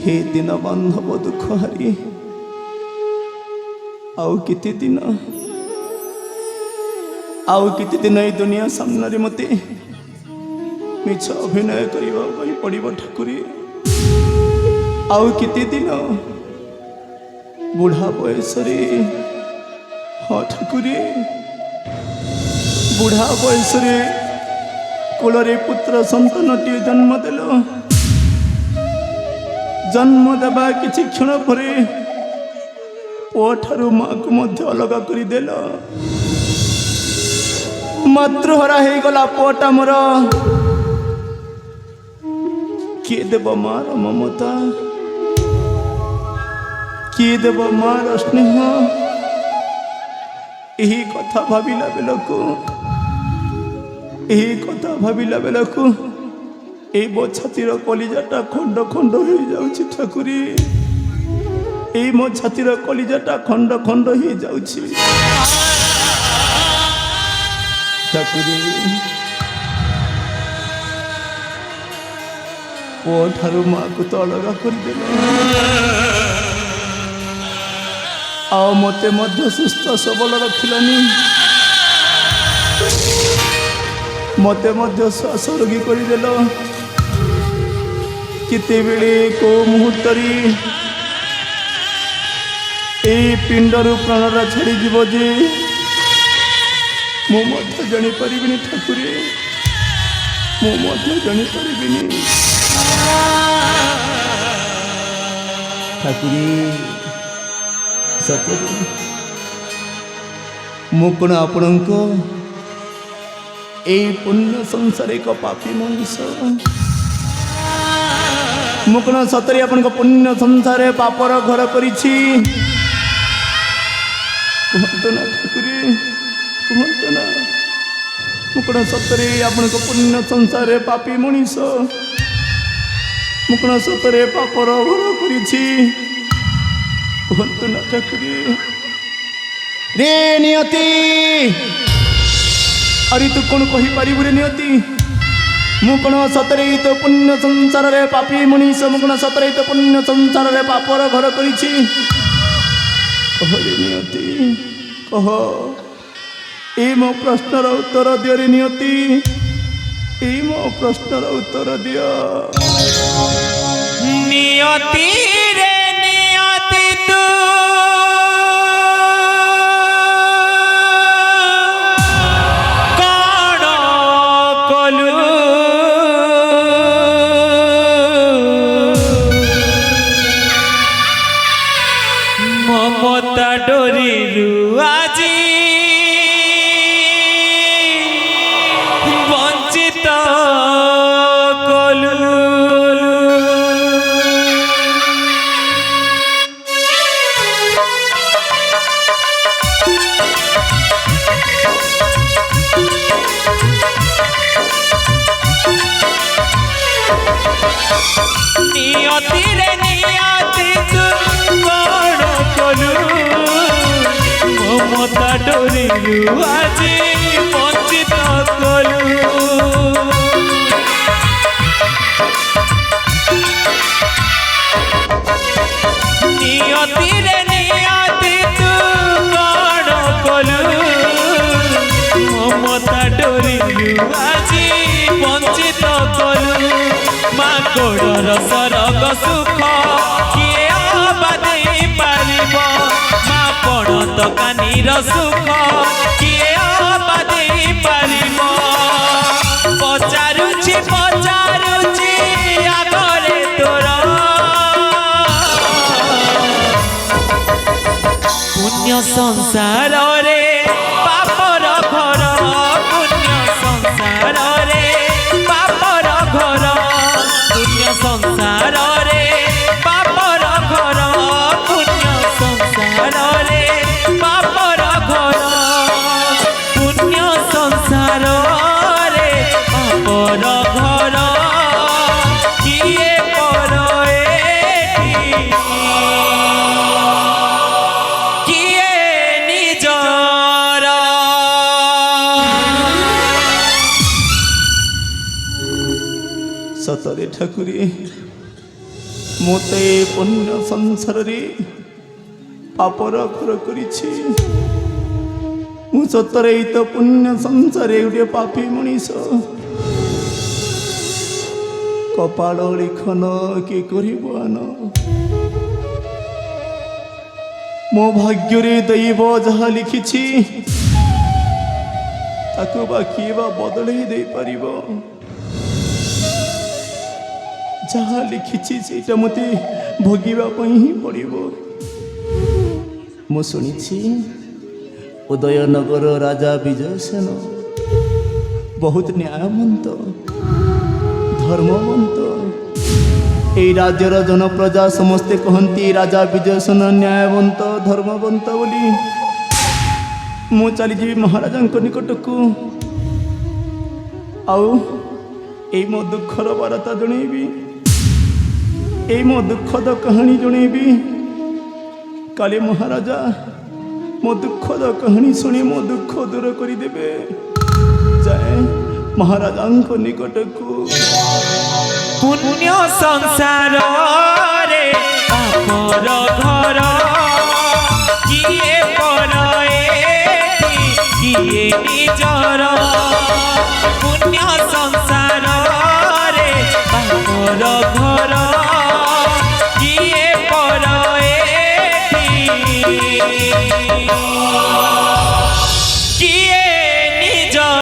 हे दिन बांधव दुख हारी आउ किति दिन ए दुनिया सामने मते मिछ अभिनय करबा पड़िब ठाकुरी आउ किति दिन बुढ़ा बयस हाँ ठाकुरी बुढ़ा बयस कूल पुत्र संतानटी जन्म देल जन्म देवा किछि क्षण पर पुओ ठारू माँ को मध्य अलग करदेल मातृहरा हो गला पुओटा मोर किए देव मार ममता किए देव मार स्नेह यही कथा भाविला बेलकू ए मो छातीर कलिजाटा खंड खंड हो जाउछि ठाकुरी ए मो छातीर कलिजाटा खंड खंड हो जाउछि ठाकुरी ओ ठारू माँ को तो अलग करदेल आओ मते मध्य सुस्थ सबल रखिलानी मते मध्य श्वास रोगी करदेल किते बेले को मुहूर्तरी ए पिंडरू प्राणरा छाड़ी जीव जे मु मध्य जानी परिबिनी ठाकुरी मु मध्य जानी परिबिनी ठाकुरी सत्य मु कौन आपणक ए पुण्य संसार एक पापी मनुष्य मु कौन सतरे आपण पुण्य संसार पापर घर करिछि कहतु ना ठाकुरी कहतु ना मु कौन सतरे आपण पुण्य संसार पापी मनुष्य मु कौन सतरे पापर घर करिछि कहतु ना ठाकुरी रे नियति अरे तू कौन कही पारिबु रे नियति मु कौन सतरे तो पुण्य संसार रे पापी मनीष मु कौन सतरे तो पुण्य संसार रे पापर घर करिछि कह रे नियति कह ए मो प्रश्नर उत्तर दियो रे नियति ए मो प्रश्नर उत्तर दियो नियति रे नियति तू ममता डोरी आज वंचित कलु नियति रे नियति तू कौन कलु ममता डोरी आज वंचित कलु नियति रे नियति तू कौन कलु ममता डोरी आज वंचित कलु माँ गोड़र सरग सुख किए बादई पारिब माँ पड़त कानीर सुख किए बादई पारिब पचारुछि आगरे तोर पुण्य संसार रे पापर घर पुण्य संसार रे पापर घर पुण्य संसार रे पापर घर पुण्य संसार रे पापर घर पुण्य संसार रे पापर घर किए पर किए निजर सतरे ठाकुरी ମୋତେ ପୁଣ୍ୟ ସଂସାରରେ ପାପର ଘର କରିଛି। ମୁଁ ସତରେ ଏଇ ତ ପୁଣ୍ୟ ସଂସାରରେ ଗୋଟିଏ ପାପୀ ମଣିଷ। କପାଳ ଲିଖନ କି କରିବ ଆନ, ମୋ ଭାଗ୍ୟରେ ଦୈବ ଯାହା ଲିଖିଛି ତାକୁ ବା କିଏ ବା ବଦଳେଇ ଦେଇପାରିବ? ଯାହା ଲିଖିଛି ସେଇଟା ମୋତେ ଭୋଗିବା ପାଇଁ ହିଁ ପଡ଼ିବ। ମୁଁ ଶୁଣିଛି ଉଦୟନଗର ରାଜା ବିଜୟ ସେନ ବହୁତ ନ୍ୟାୟବନ୍ତ, ଧର୍ମବନ୍ତ। এই রাজ্যর জনপ্রজা সমস্তে কহନ୍ତି রাজা বিজয় সেন ন্যায়বন্ত ধর্মবন্ত ବୋଲି। ମୁଁ ଚାଲିଯିବି ମହାରାଜାଙ୍କ ନିକଟକୁ, ଆଉ ଏଇ ମୋ ଦୁଃଖର ବାର୍ତ୍ତା ଜଣେଇବି, ଏଇ ମୋ ଦୁଃଖଦ କାହାଣୀ ଜଣେଇବି। କାଳେ ମହାରାଜା ମୋ ଦୁଃଖଦ କାହାଣୀ ଶୁଣି ମୋ ଦୁଃଖ ଦୂର କରିଦେବେ। ଯାଏ ମହାରାଜାଙ୍କ ନିକଟକୁ। পুণ্য সংসারে পাপর ঘর, কিয়ে পর কিয়ে নিজর। পুণ্য সংসারে পাপর ঘর, কিয়ে পর